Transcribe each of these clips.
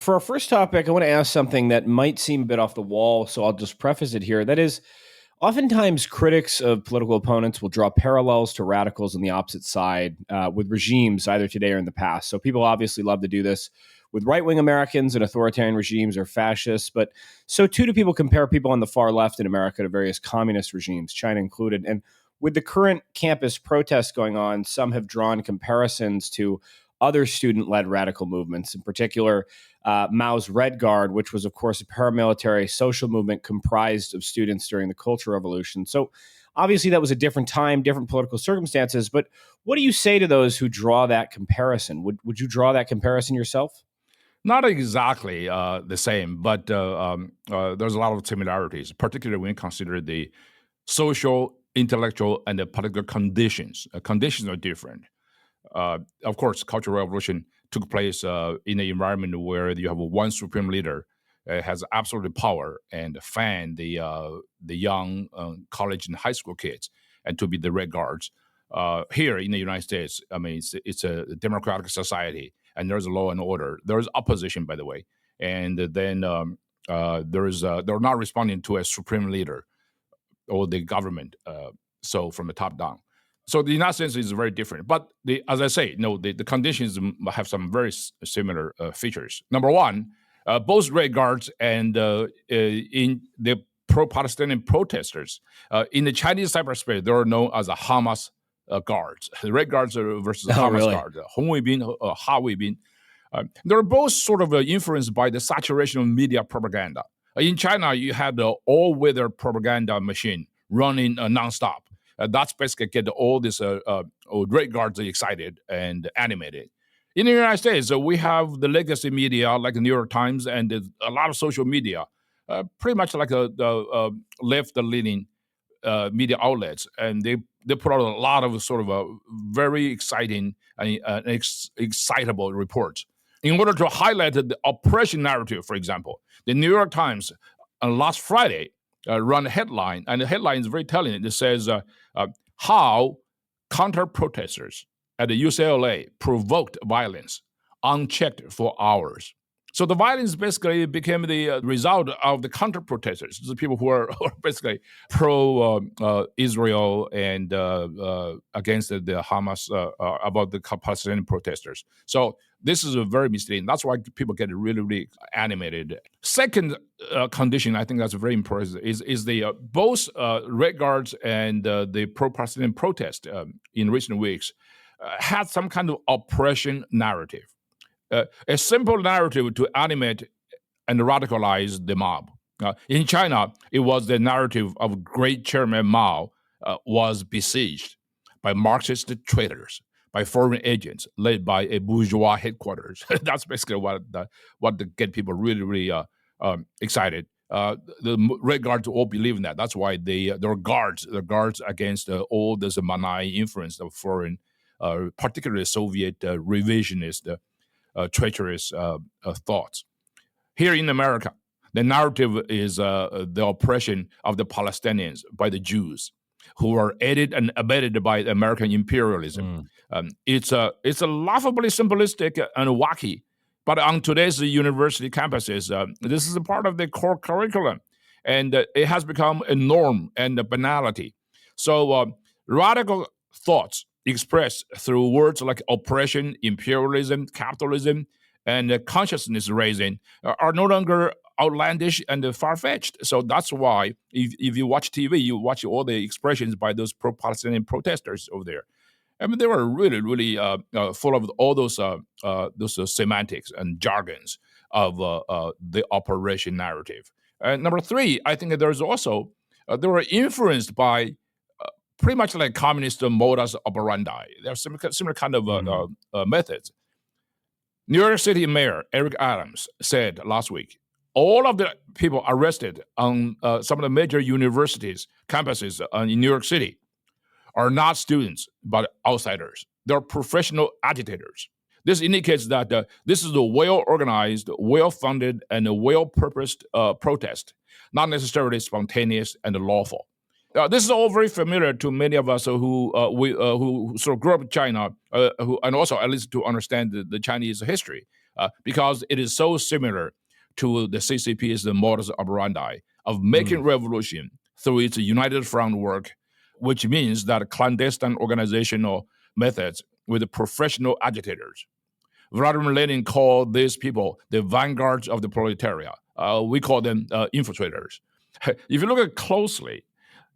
For our first topic, I want to ask something that might seem a bit off the wall, so I'll just preface it here. That is, oftentimes critics of political opponents will draw parallels to radicals on the opposite side with regimes, either today or in the past. So people obviously love to do this with right-wing Americans and authoritarian regimes or fascists, but so too do people compare people on the far left in America to various communist regimes, China included. And with the current campus protests going on, some have drawn comparisons to other student-led radical movements, in particular Mao's Red Guard, which was, of course, a paramilitary social movement comprised of students during the Cultural Revolution. So obviously that was a different time, different political circumstances. But what do you say to those who draw that comparison? Would you draw that comparison yourself? Not exactly the same, but there's a lot of similarities, particularly when you consider the social, intellectual, and the political conditions. Conditions are different. Of course, Cultural Revolution took place in an environment where you have one supreme leader has absolute power and fan the young college and high school kids and to be the Red Guards. Here in the United States, I mean, it's a democratic society, and there's a law and order. There's opposition, by the way, and then they're not responding to a supreme leader or the government. So from the top down. So the United States is very different. But as I say, the conditions have some very similar features. Number one, both Red Guards and in the pro-Palestinian protesters in the Chinese cyberspace, they are known as the Hamas guards. The Red Guards versus the Hamas guards. Hong Weibin, Ha Weibin. They're both sort of influenced by the saturation of media propaganda. In China, you had the all-weather propaganda machine running nonstop. That's basically get all these Red Guards excited and animated. In the United States, we have the legacy media like the New York Times and a lot of social media, pretty much like the left-leaning media outlets, and they put out a lot of sort of very exciting and excitable reports. In order to highlight the oppression narrative, for example, the New York Times last Friday run a headline, and the headline is very telling. It says, how counter-protesters at the UCLA provoked violence unchecked for hours. So the violence basically became the result of the counter-protesters, the people who are basically pro-Israel and against the Hamas, about the Palestinian protesters. So this is a very misleading. That's why people get really, really animated. Second condition, I think that's very important, is the both Red Guards and the pro-Palestinian protest in recent weeks had some kind of oppression narrative. A simple narrative to animate and radicalize the mob. In China, it was the narrative of great Chairman Mao was besieged by Marxist traitors, by foreign agents led by a bourgeois headquarters. That's basically what get people really, really excited. The Red Guards all believe in that. That's why they're guards. They're guards against all this malign influence of foreign, particularly Soviet revisionist, treacherous thoughts. Here in America, the narrative is the oppression of the Palestinians by the Jews, who are aided and abetted by American imperialism. It's a laughably simplistic and wacky, but on today's university campuses, this is a part of the core curriculum, and it has become a norm and a banality. So radical thoughts expressed through words like oppression, imperialism, capitalism, and consciousness raising are no longer outlandish and far-fetched. So that's why if you watch TV, you watch all the expressions by those pro-Palestinian protesters over there. I mean, they were really, really full of all those semantics and jargons of the operation narrative. And number three, I think there's also, they were influenced by pretty much like communist modus operandi. There are similar kind of methods. New York City Mayor Eric Adams said last week, all of the people arrested on some of the major universities, campuses in New York City are not students, but outsiders. They're professional agitators. This indicates that this is a well-organized, well-funded, and a well-purposed protest, not necessarily spontaneous and lawful. This is all very familiar to many of us who sort of grew up in China, and also at least to understand the Chinese history. because it is so similar to the CCP's modus operandi of making revolution through its United Front work, which means that clandestine organizational methods with professional agitators. Vladimir Lenin called these people the vanguards of the proletariat. We call them infiltrators. If you look at closely,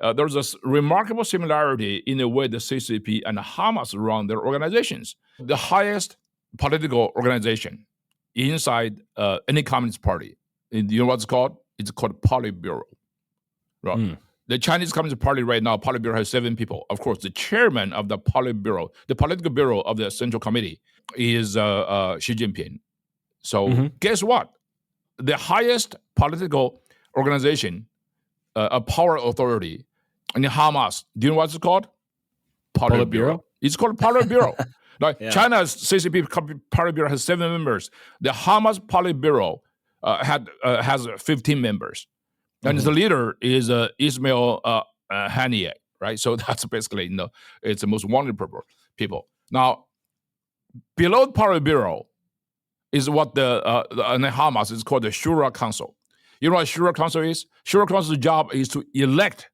there's a remarkable similarity in the way the CCP and Hamas run their organizations. The highest political organization inside any communist party, you know what it's called? It's called Politburo. Right? The Chinese Communist Party right now, Politburo has 7 people. Of course, the chairman of the Politburo, the political bureau of the Central Committee is Xi Jinping. So guess what? The highest political organization, a power authority in Hamas, do you know what it's called? Politburo. It's called Politburo. Like China's CCP Politburo has 7 members. The Hamas Politburo has 15 members. And the leader is Ismail Haniyeh, right? So that's basically, it's the most wanted people. Now, below the Politburo is what the Hamas is called the Shura Council. You know what Shura Council is? Shura Council's job is to elect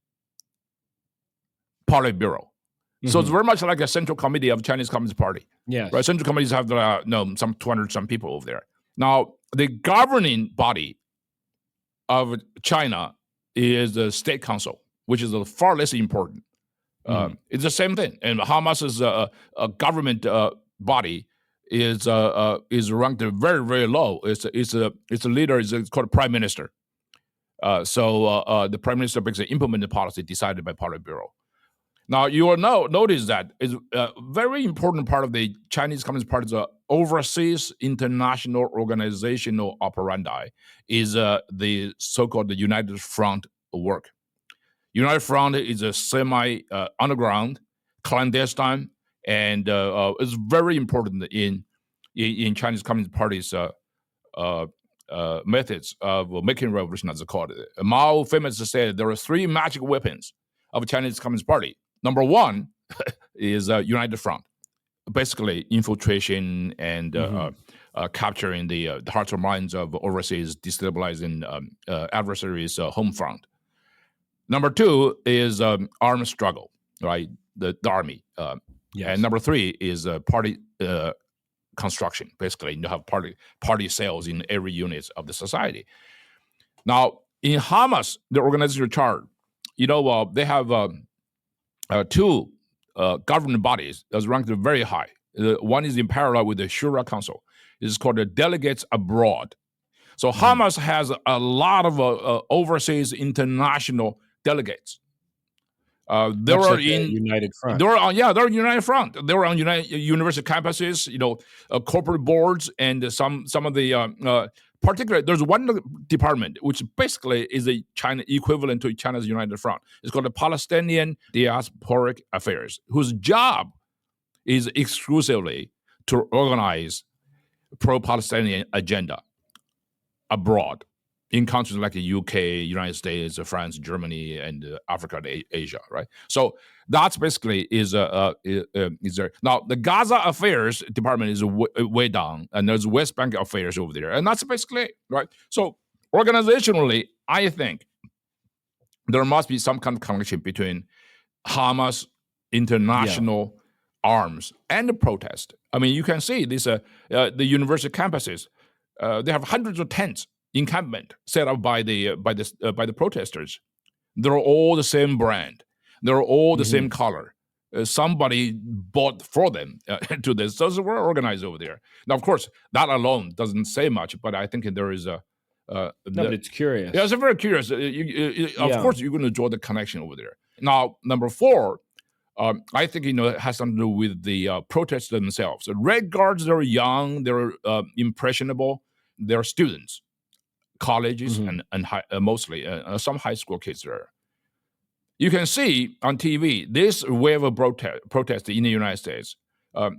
Politburo. So it's very much like a central committee of Chinese Communist Party. Yes. Right? Central committees have some 200 some people over there. Now, the governing body of China is the State Council, which is far less important. It's the same thing. And Hamas's a government body is ranked very, very low. It's a leader. It's called Prime Minister. So the Prime Minister makes an implement the policy decided by Politburo. Now, you will notice that it's a very important part of the Chinese Communist Party's overseas international organizational operandi is the so-called the United Front work. United Front is a semi-underground, clandestine, and it's very important in Chinese Communist Party's methods of making revolution, as they call it. Mao famously said there are 3 magic weapons of Chinese Communist Party. Number 1 is United Front, basically infiltration and capturing the hearts and minds of overseas, destabilizing adversaries' home front. Number 2 is armed struggle, right? The army. And number 3 is party construction. Basically, you have party cells in every unit of the society. Now, in Hamas, the organizational chart, they have 2 government bodies that's ranked very high. One is in parallel with the Shura Council. It's called the Delegates Abroad. So Hamas has a lot of overseas international delegates. They were in United Front. They're on United Front. They were on university campuses, corporate boards, and some of the particularly, there's one department which basically is a China equivalent to China's United Front. It's called the Palestinian Diasporic Affairs, whose job is exclusively to organize pro-Palestinian agenda abroad in countries like the UK, United States, France, Germany, and Africa and Asia, right? So that's basically is there. Now, the Gaza Affairs Department is way down, and there's West Bank Affairs over there, and that's basically it, right? So organizationally, I think there must be some kind of connection between Hamas, international arms, and the protest. I mean, you can see this the university campuses. They have hundreds of tents encampment set up by the protesters. They're all the same brand. They're all the same color. Somebody bought for them to this. So we're organized over there. Now, of course, that alone doesn't say much, but I think there is a. No, but it's curious. Yeah, it's very curious. Of course, you're going to draw the connection over there. Now, number 4, I think it has something to do with the protests themselves. The Red Guards, they're young, they're impressionable, they're students. Colleges and mostly some high school kids there. You can see on TV this wave of protest in the United States.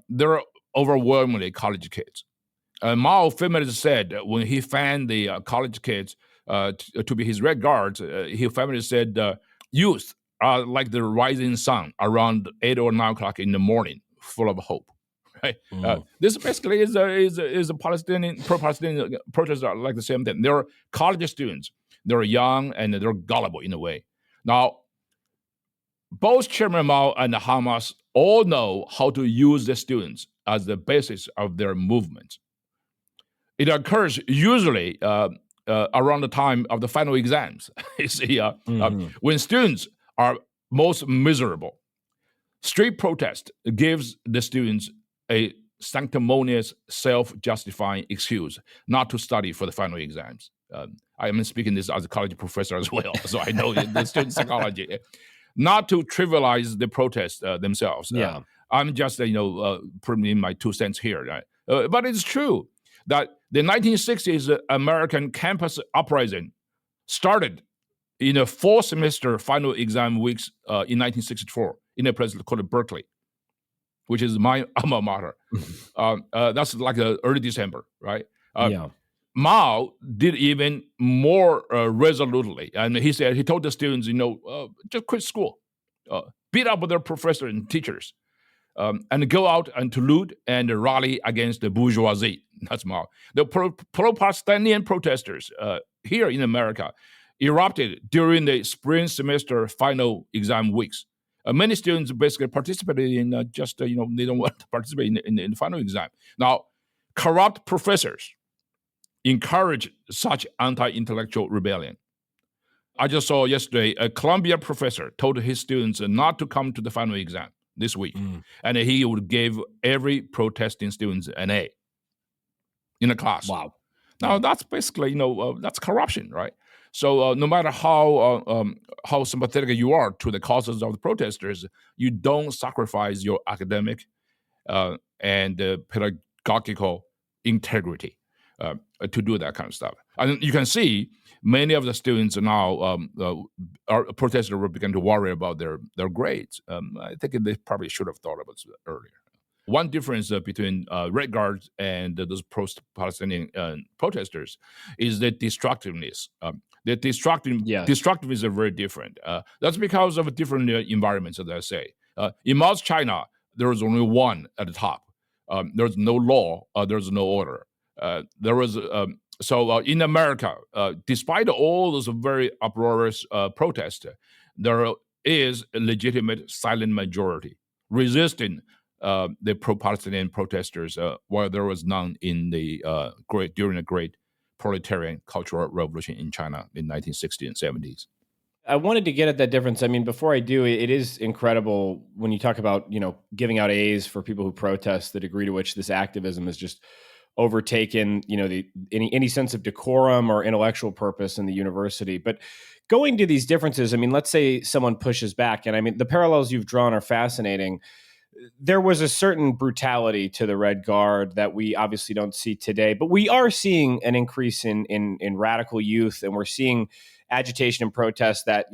There are overwhelmingly college kids. Mao famously said when he found the college kids to be his Red Guards, he famously said, "Youth are like the rising sun around 8 or 9 o'clock in the morning, full of hope." right? This basically is a Palestinian pro-Palestinian protesters are like the same thing. They're college students. They're young and they're gullible in a way. Now, both Chairman Mao and Hamas all know how to use the students as the basis of their movement. It occurs usually around the time of the final exams. You see, when students are most miserable, street protest gives the students a sanctimonious, self-justifying excuse not to study for the final exams. I am speaking this as a college professor as well, so I know the student psychology. Not to trivialize the protests themselves. I'm just, putting in my 2 cents here. Right? But it's true that the 1960s American campus uprising started in a 4-semester final exam weeks in 1964 in a place called Berkeley, which is my alma mater. That's like early December, right? Mao did even more resolutely, and he told the students, just quit school, beat up their professors and teachers, and go out and to loot and rally against the bourgeoisie. That's Mao. The pro-Palestinian protesters here in America erupted during the spring semester final exam weeks. Many students basically participated in they don't want to participate in the final exam. Now, corrupt professors encourage such anti-intellectual rebellion. I just saw yesterday a Columbia professor told his students not to come to the final exam this week, and he would give every protesting student an A in a class. Wow. Now that's basically that's corruption, right? So no matter how sympathetic you are to the causes of the protesters, you don't sacrifice your academic and pedagogical integrity to do that kind of stuff. And you can see many of the students now, our protesters will begin to worry about their grades. I think they probably should have thought about it earlier. One difference between Red Guards and those pro-Palestinian protesters is the destructiveness. The destructiveness are very different. That's because of different environments, as I say. In Mao's China, there was only one at the top. There's no law. There's no order. There was so in America, despite all those very uproarious protests, there is a legitimate silent majority resisting the pro-Palestinian protesters, while there was none in the during the Great Proletarian Cultural Revolution in China in 1960s and 70s. I wanted to get at that difference. I mean, before I do, it is incredible when you talk about, giving out A's for people who protest, the degree to which this activism is just overtaken, any sense of decorum or intellectual purpose in the university. But going to these differences, I mean, let's say someone pushes back, and I mean, the parallels you've drawn are fascinating. There was a certain brutality to the Red Guard that we obviously don't see today, but we are seeing an increase in radical youth, and we're seeing agitation and protest that,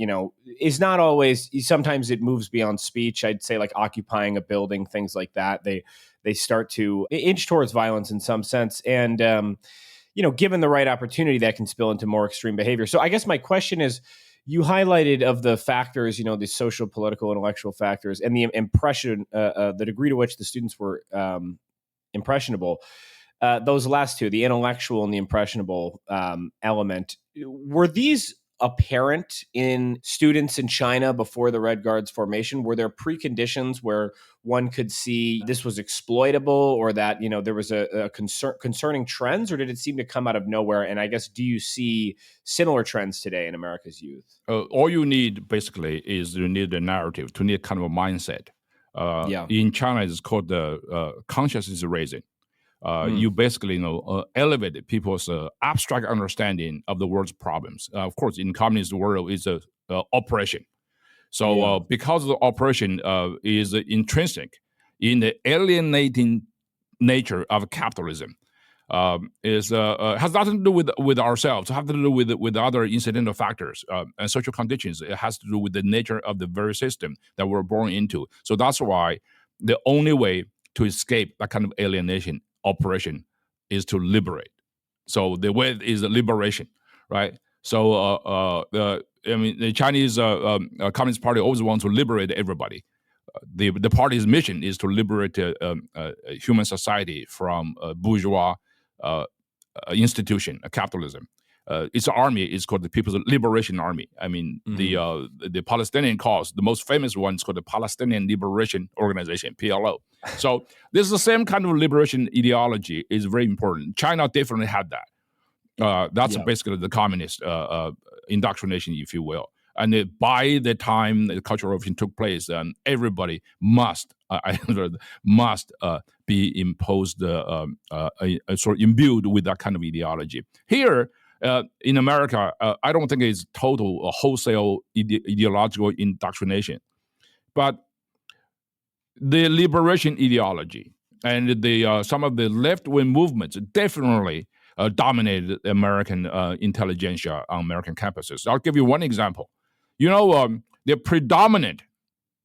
is not always, sometimes it moves beyond speech. I'd say like occupying a building, things like that. They start to inch towards violence in some sense. And, given the right opportunity, that can spill into more extreme behavior. So I guess my question is, you highlighted of the factors, the social, political, intellectual factors, and the impression, the degree to which the students were impressionable. Those last two, the intellectual and the impressionable element, were these apparent in students in China before the Red Guard's formation? Were there preconditions where one could see this was exploitable, or that there was a concerning trends, or did it seem to come out of nowhere? And I guess, do you see similar trends today in America's youth? All you need basically is you need a narrative, to need kind of a mindset. In China, it's called the consciousness raising. You basically, elevate people's abstract understanding of the world's problems. Of course, in communist world, it's a oppression. So because the oppression is intrinsic in the alienating nature of capitalism, has nothing to do with ourselves. It has to do with other incidental factors and social conditions. It has to do with the nature of the very system that we're born into. So that's why the only way to escape that kind of alienation operation is to liberate. So the way is the liberation, right? So the Chinese Communist Party always wants to liberate everybody. the party's mission is to liberate human society from bourgeois institution, capitalism. Its army is called the People's Liberation Army. I mean, the Palestinian cause, the most famous one is called the Palestinian Liberation Organization, PLO. So this is the same kind of liberation ideology is very important. China definitely had that. That's basically the communist indoctrination, if you will. And by the time the Cultural Revolution took place, everybody must be imposed, sort of imbued with that kind of ideology. Here in America, I don't think it's total wholesale ideological indoctrination, but the liberation ideology and the some of the left-wing movements definitely dominated American intelligentsia on American campuses. I'll give you one example. You know, the predominant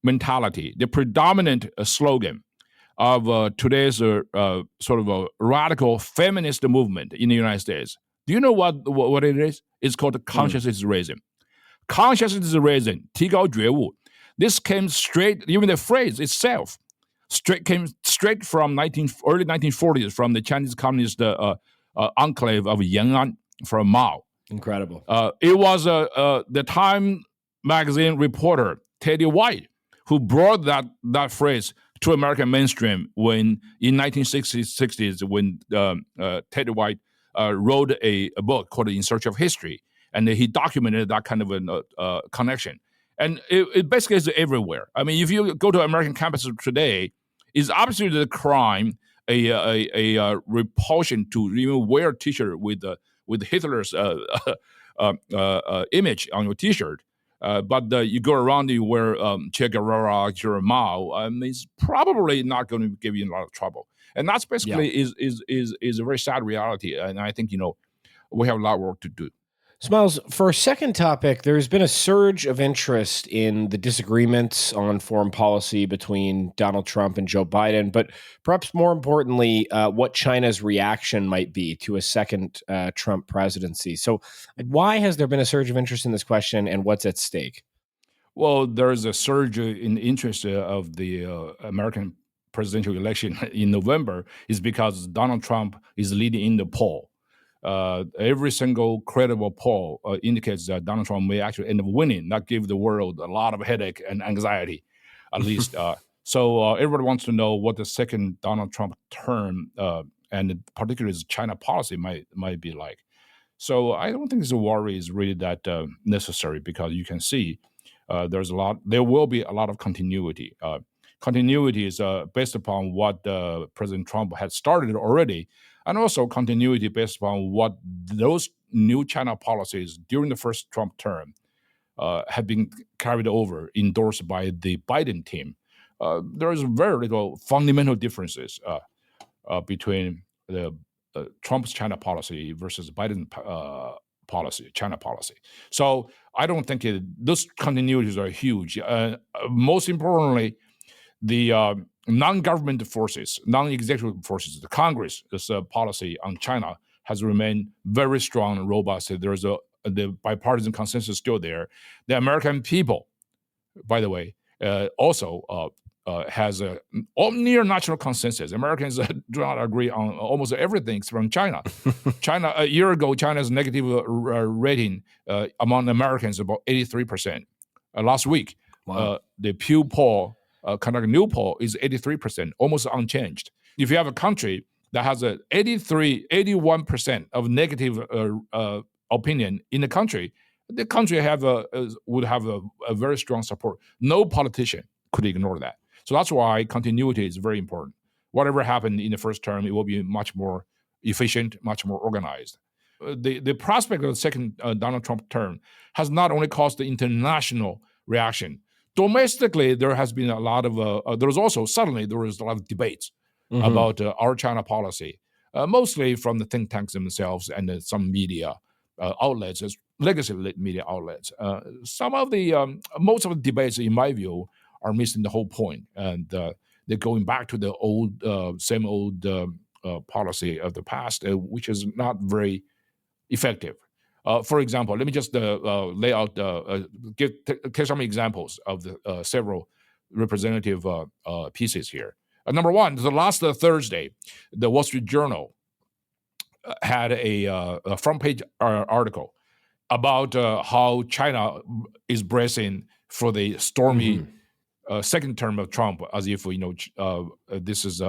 mentality, the predominant slogan of today's sort of a radical feminist movement in the United States. Do you know what it is? It's called consciousness raising. Consciousness raising, 提高觉悟. This came straight, even the phrase itself, came straight from early 1940s from the Chinese Communist enclave of Yan'an from Mao. Incredible. It was the Time magazine reporter, Teddy White, who brought that phrase to American mainstream when in 1960s when Teddy White wrote a book called In Search of History, and he documented that kind of a connection. And it basically is everywhere. I mean, if you go to American campuses today, it's absolutely a crime, a repulsion to even wear a T-shirt with Hitler's image on your T-shirt. But you go around, you wear Che Guevara, Mao, it's probably not going to give you a lot of trouble. And that's basically is a very sad reality. And I think, we have a lot of work to do. Smiles, for a second topic, there's been a surge of interest in the disagreements on foreign policy between Donald Trump and Joe Biden, but perhaps more importantly, what China's reaction might be to a second Trump presidency. So why has there been a surge of interest in this question, and what's at stake? Well, there is a surge in interest of the American presidential election in November is because Donald Trump is leading in the poll. Every single credible poll indicates that Donald Trump may actually end up winning, not give the world a lot of headache and anxiety, at least. So everybody wants to know what the second Donald Trump term, and particularly his China policy, might be like. So I don't think this worry is really that necessary, because you can see there will be a lot of continuity. Continuity is based upon what President Trump had started already, and also continuity based upon what those new China policies during the first Trump term have been carried over, endorsed by the Biden team. There is very little fundamental differences between the Trump's China policy versus Biden policy, China policy. So I don't think those continuities are huge. Most importantly, the non-government forces, non-executive forces, the Congress, this policy on China has remained very strong and robust. There's the bipartisan consensus still there. The American people, by the way, also has a near national consensus. Americans do not agree on almost everything from China. China, a year ago, China's negative rating among Americans about 83%. Last week, the Pew poll, conduct a new poll, is 83%, almost unchanged. If you have a country that has 81% of negative opinion in the country would have a very strong support. No politician could ignore that. So that's why continuity is very important. Whatever happened in the first term, it will be much more efficient, much more organized. The prospect of the second Donald Trump term has not only caused the international reaction. Domestically, there has been a lot of, there was a lot of debates about our China policy, mostly from the think tanks themselves and some media outlets, legacy media outlets. Most of the debates, in my view, are missing the whole point. And they're going back to the same old policy of the past, which is not very effective. For example, let me just lay out, give some examples of the several representative pieces here. Number one, the last Thursday, the Wall Street Journal had a front page article about how China is bracing for the stormy second term of Trump, as if this is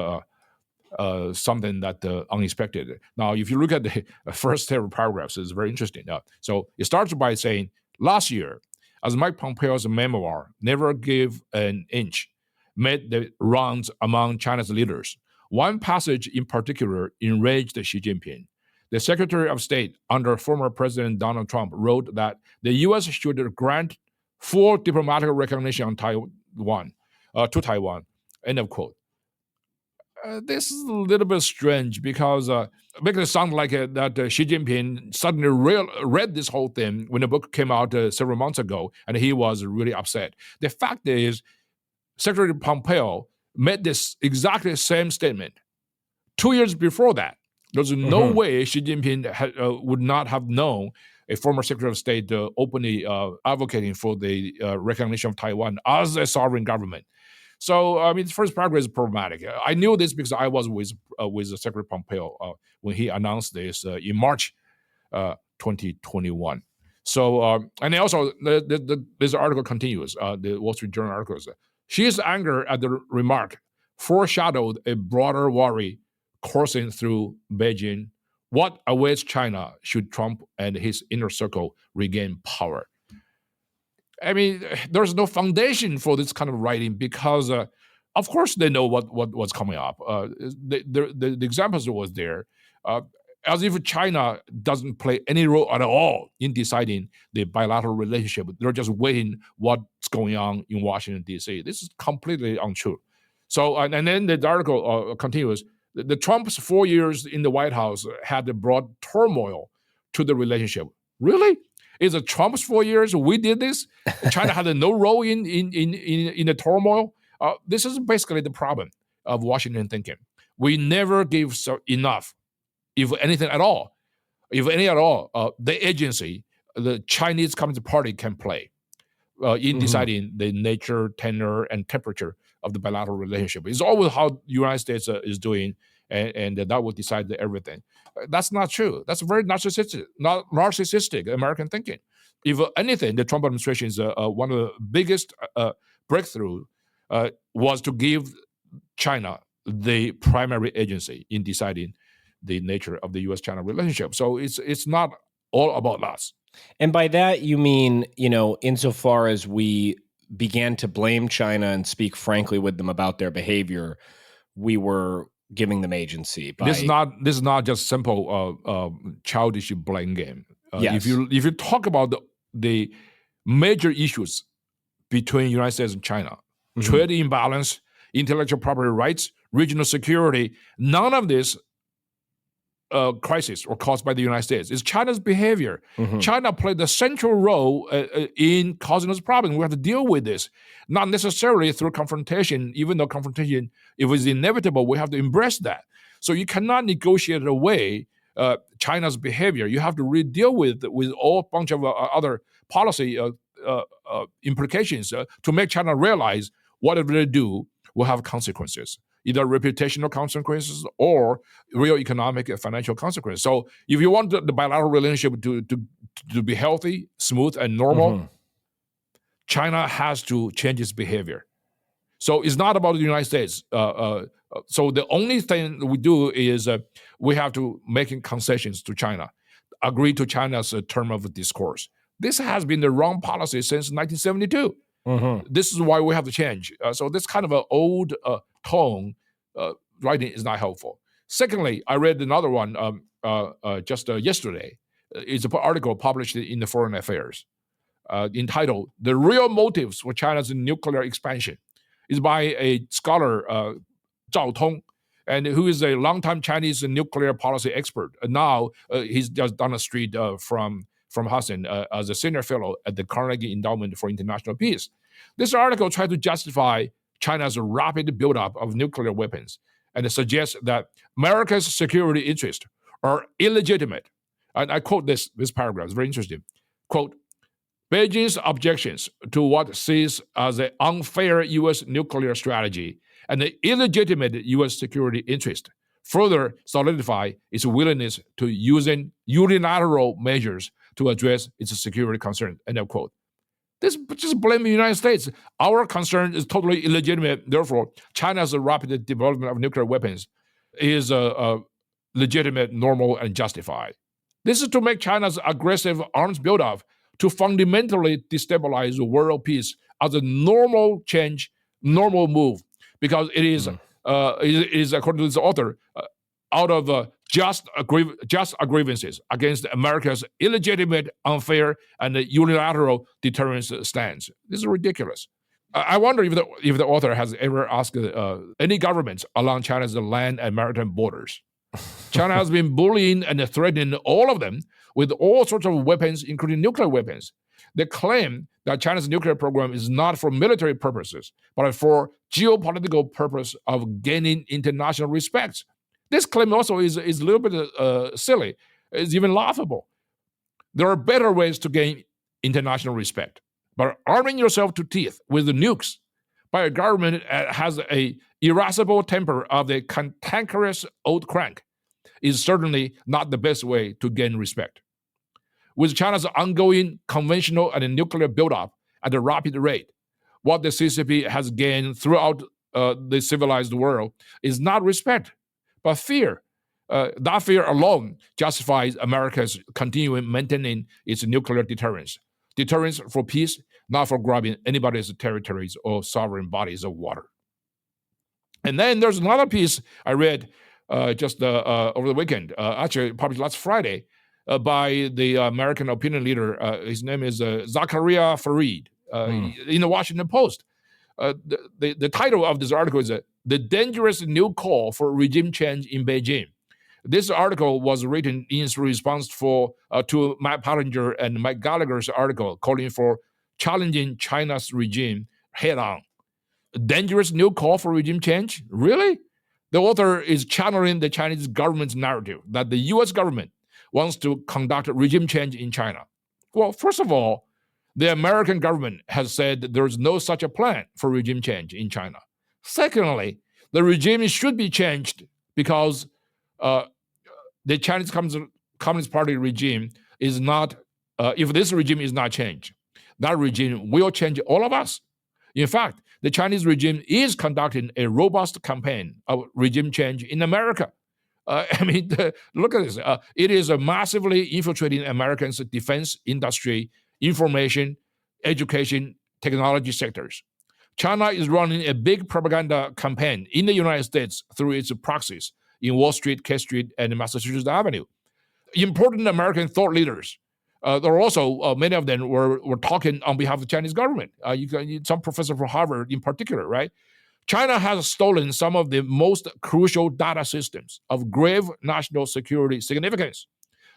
something that unexpected. Now, if you look at the first several paragraphs, it's very interesting. So it starts by saying, last year, as Mike Pompeo's memoir, Never Give an Inch, made the rounds among China's leaders, one passage in particular enraged Xi Jinping. The Secretary of State under former President Donald Trump wrote that the U.S. should grant full diplomatic recognition on to Taiwan, end of quote. This is a little bit strange because making it sound like that Xi Jinping suddenly read this whole thing when the book came out several months ago, and he was really upset. The fact is, Secretary Pompeo made this exactly same statement 2 years before that. There's no way Xi Jinping would not have known a former Secretary of State openly advocating for the recognition of Taiwan as a sovereign government. So, I mean, the first paragraph is problematic. I knew this because I was with Secretary Pompeo when he announced this in March 2021. So, and also, this article continues, the Wall Street Journal article. Xi's anger at the remark foreshadowed a broader worry coursing through Beijing. What awaits China should Trump and his inner circle regain power? I mean, there's no foundation for this kind of writing because, of course, they know what's coming up. The examples was there, as if China doesn't play any role at all in deciding the bilateral relationship. They're just waiting what's going on in Washington, D.C. This is completely untrue. So, and then the article continues. The Trump's 4 years in the White House had brought turmoil to the relationship. Really? Is it Trump's 4 years? We did this? China had no role in the turmoil? This is basically the problem of Washington thinking. We never give enough, if anything at all. If any at all, the agency, the Chinese Communist Party can play in deciding the nature, tenor, and temperature of the bilateral relationship. It's always how the United States is doing, and that will decide everything. That's not true. That's very narcissistic American thinking. If anything, the Trump administration is one of the biggest breakthrough was to give China the primary agency in deciding the nature of the U.S.-China relationship. So it's not all about us. And by that, you mean, insofar as we began to blame China and speak frankly with them about their behavior, we were giving them agency. This is not just simple childish blame game. Yes. If you talk about the major issues between United States and China, trade imbalance, intellectual property rights, regional security, none of this crisis were caused by the United States. It's China's behavior. China played the central role in causing this problem. We have to deal with this, not necessarily through confrontation, even though confrontation, if it's inevitable, we have to embrace that. So you cannot negotiate away China's behavior. You have to really deal with all bunch of other policy implications to make China realize whatever they do will have consequences, either reputational consequences or real economic and financial consequences. So if you want the bilateral relationship to be healthy, smooth, and normal, China has to change its behavior. So it's not about the United States. So the only thing we do is we have to make concessions to China, agree to China's term of discourse. This has been the wrong policy since 1972. This is why we have to change. So this kind of an old tone writing is not helpful. Secondly, I read another one just yesterday. It's an article published in the Foreign Affairs entitled "The Real Motives for China's Nuclear Expansion." It's by a scholar, Zhao Tong, and who is a longtime Chinese nuclear policy expert. Now he's just down the street from Hudson as a senior fellow at the Carnegie Endowment for International Peace. This article tried to justify China's rapid buildup of nuclear weapons and suggests that America's security interests are illegitimate. And I quote this paragraph, it's very interesting. Quote, Beijing's objections to what sees as an unfair U.S. nuclear strategy and the illegitimate U.S. security interest further solidify its willingness to using unilateral measures to address its security concerns, end of quote. This just blame the United States. Our concern is totally illegitimate. Therefore, China's rapid development of nuclear weapons is legitimate, normal, and justified. This is to make China's aggressive arms buildup to fundamentally destabilize world peace as a normal change, normal move, because it is, according to this author, out of just grievances against America's illegitimate, unfair, and unilateral deterrence stance. This is ridiculous. I wonder if the author has ever asked any governments along China's land and maritime borders. China has been bullying and threatening all of them with all sorts of weapons, including nuclear weapons. They claim that China's nuclear program is not for military purposes, but for geopolitical purpose of gaining international respect. This claim also is a little bit silly. It's even laughable. There are better ways to gain international respect. But arming yourself to teeth with nukes by a government that has an irascible temper of the cantankerous old crank is certainly not the best way to gain respect. With China's ongoing conventional and nuclear buildup at a rapid rate, what the CCP has gained throughout the civilized world is not respect, but fear. That fear alone justifies America's continuing maintaining its nuclear deterrence. Deterrence for peace, not for grabbing anybody's territories or sovereign bodies of water. And then there's another piece I read just over the weekend, actually published last Friday, by the American opinion leader. His name is Zachariah Fareed in the Washington Post. The title of this article is The Dangerous New Call for Regime Change in Beijing. This article was written in response to Matt Pottinger and Mike Gallagher's article calling for challenging China's regime head-on. A dangerous new call for regime change? Really? The author is channeling the Chinese government's narrative that the U.S. government wants to conduct regime change in China. Well, first of all, the American government has said that there is no such a plan for regime change in China. Secondly, the regime should be changed because the Chinese Communist Party regime is not, if this regime is not changed, that regime will change all of us. In fact, the Chinese regime is conducting a robust campaign of regime change in America. Look at this. It is massively infiltrating Americans' defense industry, information, education, technology sectors. China is running a big propaganda campaign in the United States through its proxies in Wall Street, K Street, and Massachusetts Avenue. Important American thought leaders, there are also many of them were talking on behalf of the Chinese government. Some professor from Harvard in particular, right? China has stolen some of the most crucial data systems of grave national security significance,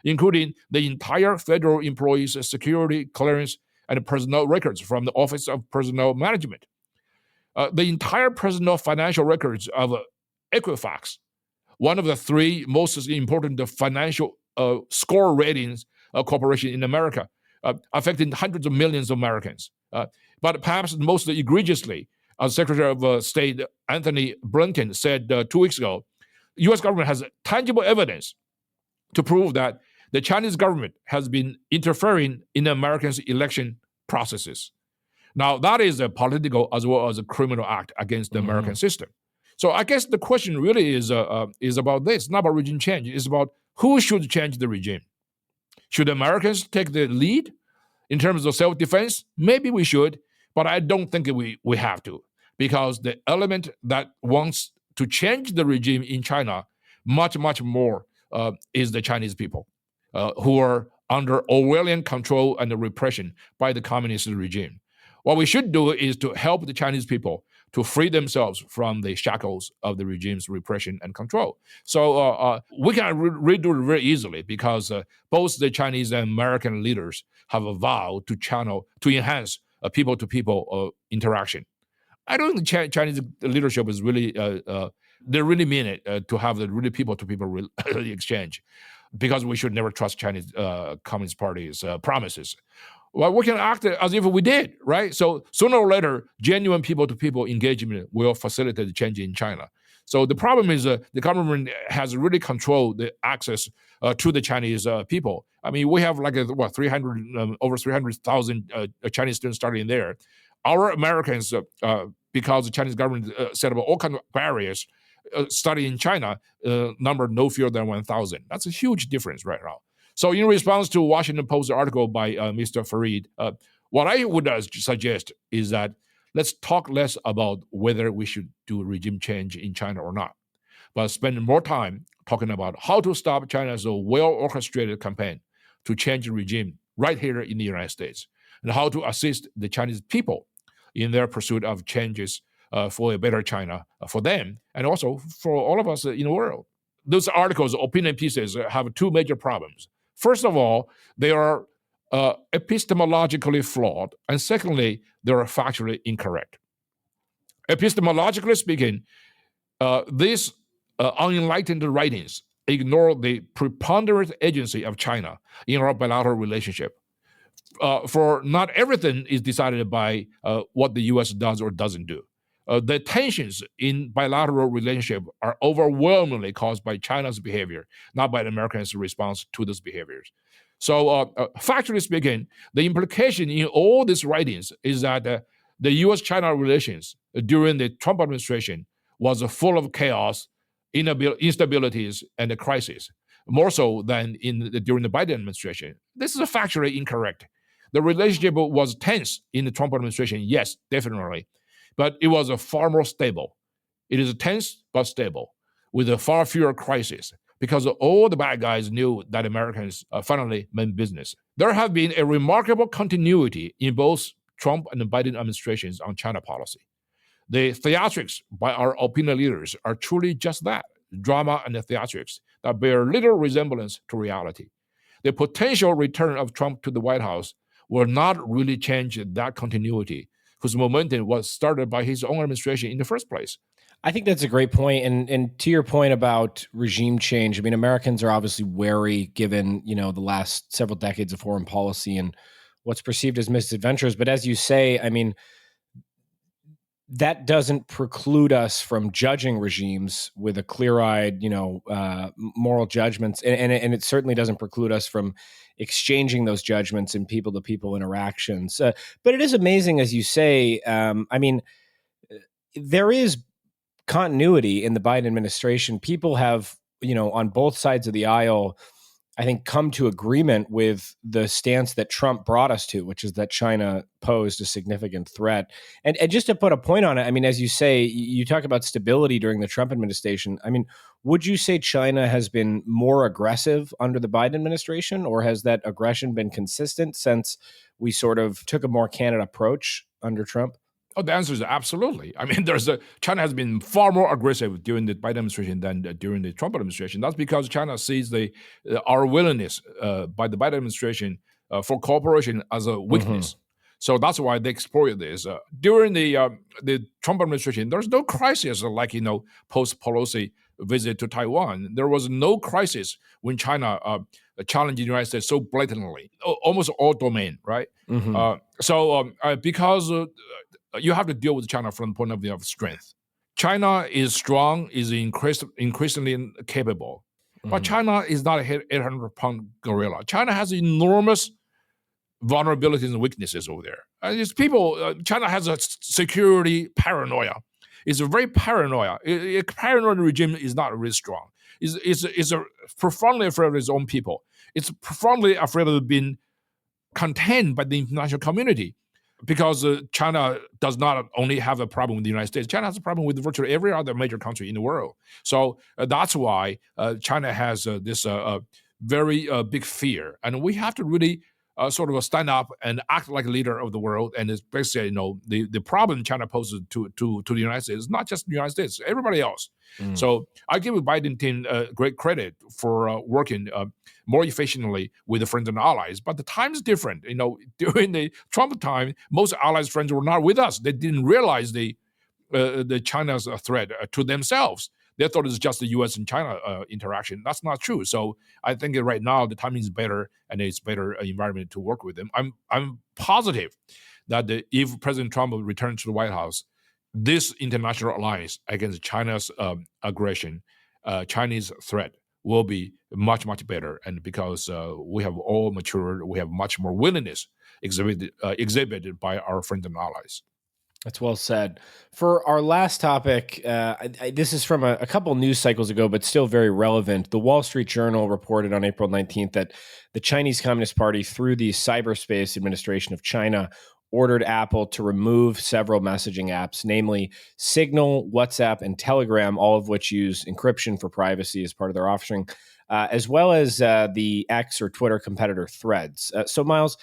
including the entire federal employees' security clearance and personnel records from the Office of Personnel Management, the entire personnel financial records of Equifax, one of the three most important financial score ratings corporation in America, affecting hundreds of millions of Americans. But perhaps most egregiously, Secretary of State Anthony Blinken said 2 weeks ago, the U.S. government has tangible evidence to prove that the Chinese government has been interfering in Americans' election processes. Now, that is a political as well as a criminal act against the American system. So I guess the question really is about this, not about regime change. It's about who should change the regime. Should Americans take the lead in terms of self-defense? Maybe we should, but I don't think we have to, because the element that wants to change the regime in China much, much more is the Chinese people who are under Orwellian control and repression by the communist regime. What we should do is to help the Chinese people to free themselves from the shackles of the regime's repression and control. So we can redo it very easily because both the Chinese and American leaders have a vow to enhance people-to-people interaction. I don't think Chinese leadership is really, they really mean it to have the really people-to-people exchange, because we should never trust Chinese Communist Party's promises. well, we can act as if we did, right? So sooner or later, genuine people-to-people engagement will facilitate the change in China. So the problem is the government has really controlled the access to the Chinese people. I mean, we have like over 300,000 Chinese students studying there. Our Americans, because the Chinese government set up all kinds of barriers, study in China, number no fewer than 1,000. That's a huge difference right now. So in response to Washington Post article by Mr. Farid, what I would suggest is that let's talk less about whether we should do regime change in China or not, but spend more time talking about how to stop China's well-orchestrated campaign to change the regime right here in the United States, and how to assist the Chinese people in their pursuit of changes for a better China for them, and also for all of us in the world. Those articles, opinion pieces, have two major problems. First of all, they are epistemologically flawed, and secondly, they are factually incorrect. Epistemologically speaking, these unenlightened writings ignore the preponderant agency of China in our bilateral relationship. For not everything is decided by what the U.S. does or doesn't do. The tensions in bilateral relationship are overwhelmingly caused by China's behavior, not by the Americans' response to those behaviors. So factually speaking, the implication in all these writings is that the U.S.-China relations during the Trump administration was full of chaos, instabilities, and crises, more so than during the Biden administration. This is factually incorrect. The relationship was tense in the Trump administration, yes, definitely, but it was far more stable. It is tense but stable, with far fewer crises, because all the bad guys knew that Americans finally meant business. There have been a remarkable continuity in both Trump and the Biden administrations on China policy. The theatrics by our opinion leaders are truly just that, drama and theatrics that bear little resemblance to reality. The potential return of Trump to the White House will not really change that continuity, whose momentum was started by his own administration in the first place. I think that's a great point. And to your point about regime change, I mean, Americans are obviously wary given, the last several decades of foreign policy and what's perceived as misadventures. But as you say, I mean, that doesn't preclude us from judging regimes with a clear-eyed, moral judgments. And it certainly doesn't preclude us from exchanging those judgments in people-to-people interactions. But it is amazing, as you say, there is continuity in the Biden administration. People have, on both sides of the aisle, I think, come to agreement with the stance that Trump brought us to, which is that China posed a significant threat. And just to put a point on it, I mean, as you say, you talk about stability during the Trump administration. I mean, would you say China has been more aggressive under the Biden administration, or has that aggression been consistent since we sort of took a more candid approach under Trump? Oh, the answer is absolutely. I mean, China has been far more aggressive during the Biden administration than during the Trump administration. That's because China sees our willingness by the Biden administration for cooperation as a weakness. Mm-hmm. So that's why they exploited this. During the Trump administration, there's no crisis like, post-Pelosi visit to Taiwan. There was no crisis when China challenged the United States so blatantly, almost all domain, right? Mm-hmm. Because you have to deal with China from the point of view of strength. China is strong, is increasingly capable, but China is not a 800-pound gorilla. China has enormous vulnerabilities and weaknesses over there. China has a security paranoia. It's a very paranoia. A paranoid regime is not really strong. It's profoundly afraid of its own people. It's profoundly afraid of being contained by the international community. Because China does not only have a problem with the United States, China has a problem with virtually every other major country in the world. So that's why China has this very big fear. And we have to really sort of stand up and act like a leader of the world. And it's basically, the problem China poses to the United States is not just the United States, everybody else. So I give the Biden team great credit for working more efficiently with the friends and allies. But the time's different. During the Trump time, most allies, friends were not with us. They didn't realize the China's threat to themselves. They thought it was just the U.S. and China interaction. That's not true. So I think right now the timing is better, and it's better environment to work with them. I'm positive that if President Trump returns to the White House, this international alliance against China's aggression, Chinese threat, will be much, much better. And because we have all matured, we have much more willingness exhibited by our friends and allies. That's well said. For our last topic, this is from a couple news cycles ago, but still very relevant. The Wall Street Journal reported on April 19th that the Chinese Communist Party, through the Cyberspace Administration of China, ordered Apple to remove several messaging apps, namely Signal, WhatsApp, and Telegram, all of which use encryption for privacy as part of their offering, as well as the X or Twitter competitor Threads. So, Miles,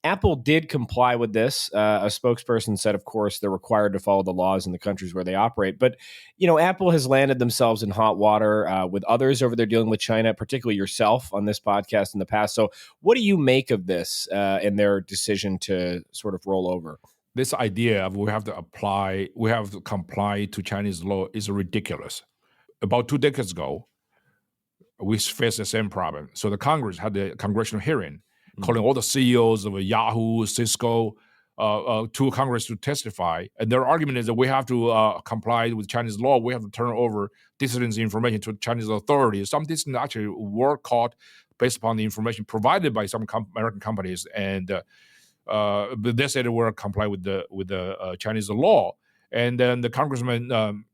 Apple did comply with this. A spokesperson said, of course, they're required to follow the laws in the countries where they operate. But, Apple has landed themselves in hot water with others over there dealing with China, particularly yourself on this podcast in the past. So what do you make of this and their decision to sort of roll over? This idea of we have to comply to Chinese law is ridiculous. About 2 decades ago, we faced the same problem. So the Congress had a congressional hearing calling all the CEOs of Yahoo, Cisco, to Congress to testify. And their argument is that we have to comply with Chinese law. We have to turn over dissident information to Chinese authorities. Some dissidents actually were caught based upon the information provided by some American companies. And but they said they were comply with the Chinese law. And then the Congressman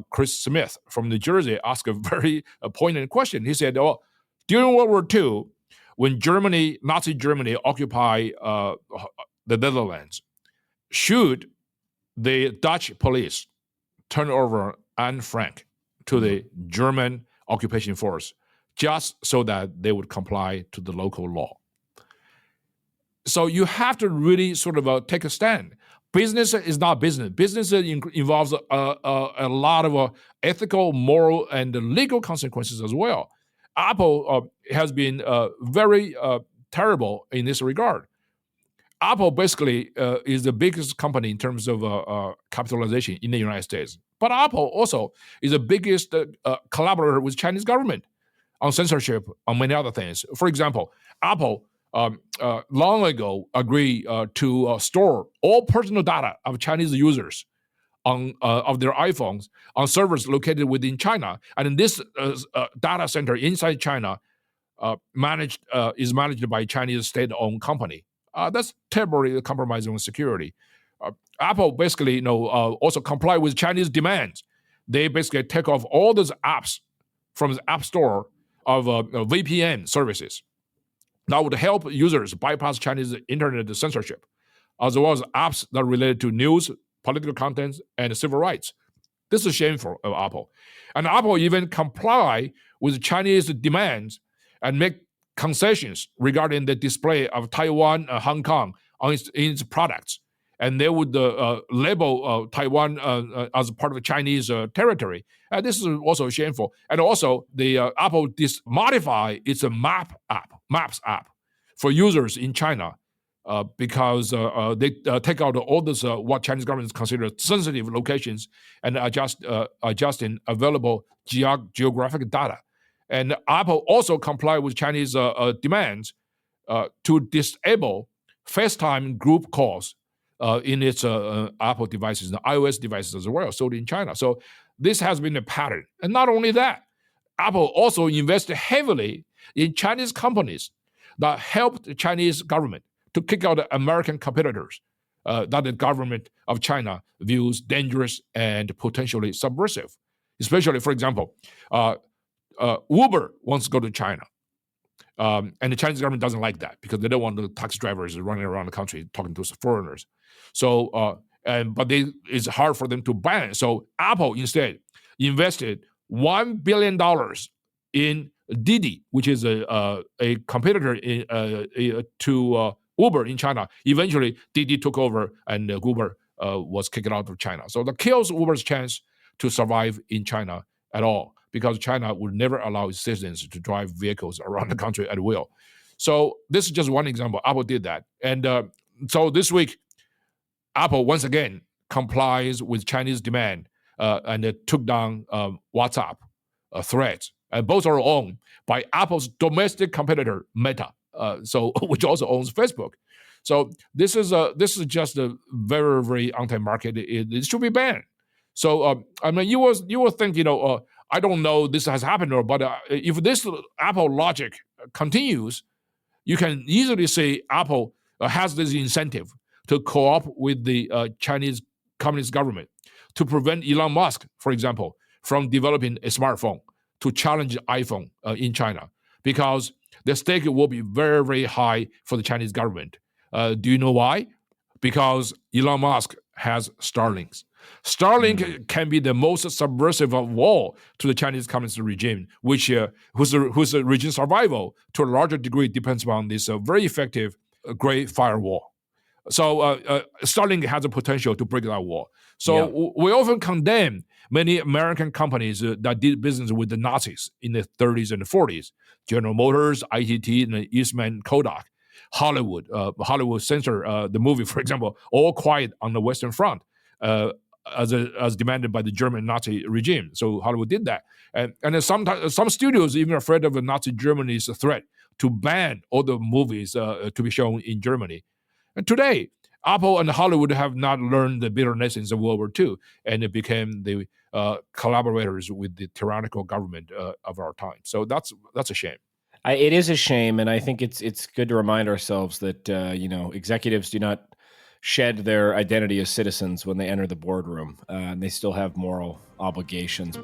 Chris Smith from New Jersey asked a very poignant question. He said, during World War II, when Nazi Germany occupied the Netherlands, should the Dutch police turn over Anne Frank to the German occupation force just so that they would comply to the local law? So you have to really sort of take a stand. Business is not business. Business involves a lot of ethical, moral, and legal consequences as well. Apple has been very terrible in this regard. Apple basically is the biggest company in terms of capitalization in the United States. But Apple also is the biggest collaborator with Chinese government on censorship, on many other things. For example, Apple long ago agreed to store all personal data of Chinese users of their iPhones on servers located within China, and in this data center inside China is managed by a Chinese state-owned company. That's terribly compromising on security. Apple basically, also comply with Chinese demands. They basically take off all those apps from the App Store of VPN services. That would help users bypass Chinese internet censorship, as well as apps that are related to news, political content, and civil rights. This is shameful of Apple. And Apple even comply with Chinese demands and make concessions regarding the display of Taiwan, Hong Kong in its products. And they would label Taiwan as part of Chinese territory. This is also shameful. And also, the Apple modify its Maps app for users in China because they take out all this what Chinese government considers sensitive locations and adjusting available geographic data. And Apple also comply with Chinese demands to disable FaceTime group calls in its Apple devices and iOS devices as well, sold in China. So this has been a pattern. And not only that, Apple also invested heavily in Chinese companies that helped the Chinese government to kick out American competitors that the government of China views dangerous and potentially subversive. Especially, for example, Uber wants to go to China. And the Chinese government doesn't like that because they don't want the taxi drivers running around the country talking to foreigners. So, but it's hard for them to ban. So Apple instead invested $1 billion in Didi, which is a competitor to Uber in China. Eventually, Didi took over and Uber was kicked out of China. So that kills Uber's chance to survive in China at all, because China would never allow its citizens to drive vehicles around the country at will. So this is just one example. Apple did that. And so this week, Apple once again complies with Chinese demand and it took down WhatsApp, Threads, and both are owned by Apple's domestic competitor Meta, which also owns Facebook. So this is just a very, very anti-market. It should be banned. So I mean, you will think, I don't know this has happened, but if this Apple logic continues, you can easily say Apple has this incentive to co-op with the Chinese Communist government to prevent Elon Musk, for example, from developing a smartphone to challenge iPhone in China, because the stake will be very, very high for the Chinese government. Do you know why? Because Elon Musk has Starlink. Starlink can be the most subversive of all to the Chinese Communist regime, whose regime survival to a larger degree depends upon this very effective Great Firewall. So Starlink has the potential to break that wall. So we often condemn many American companies that did business with the Nazis in the 30s and the 40s. General Motors, ITT, and Eastman Kodak. Hollywood censored the movie, for example, All Quiet on the Western Front, as demanded by the German Nazi regime. So Hollywood did that. And then some studios even afraid of Nazi Germany's threat to ban all the movies to be shown in Germany. And today, Apple and Hollywood have not learned the bitter lessons of World War II, and it became the collaborators with the tyrannical government of our time. So that's a shame. It is a shame, and I think it's good to remind ourselves that executives do not shed their identity as citizens when they enter the boardroom, and they still have moral obligations.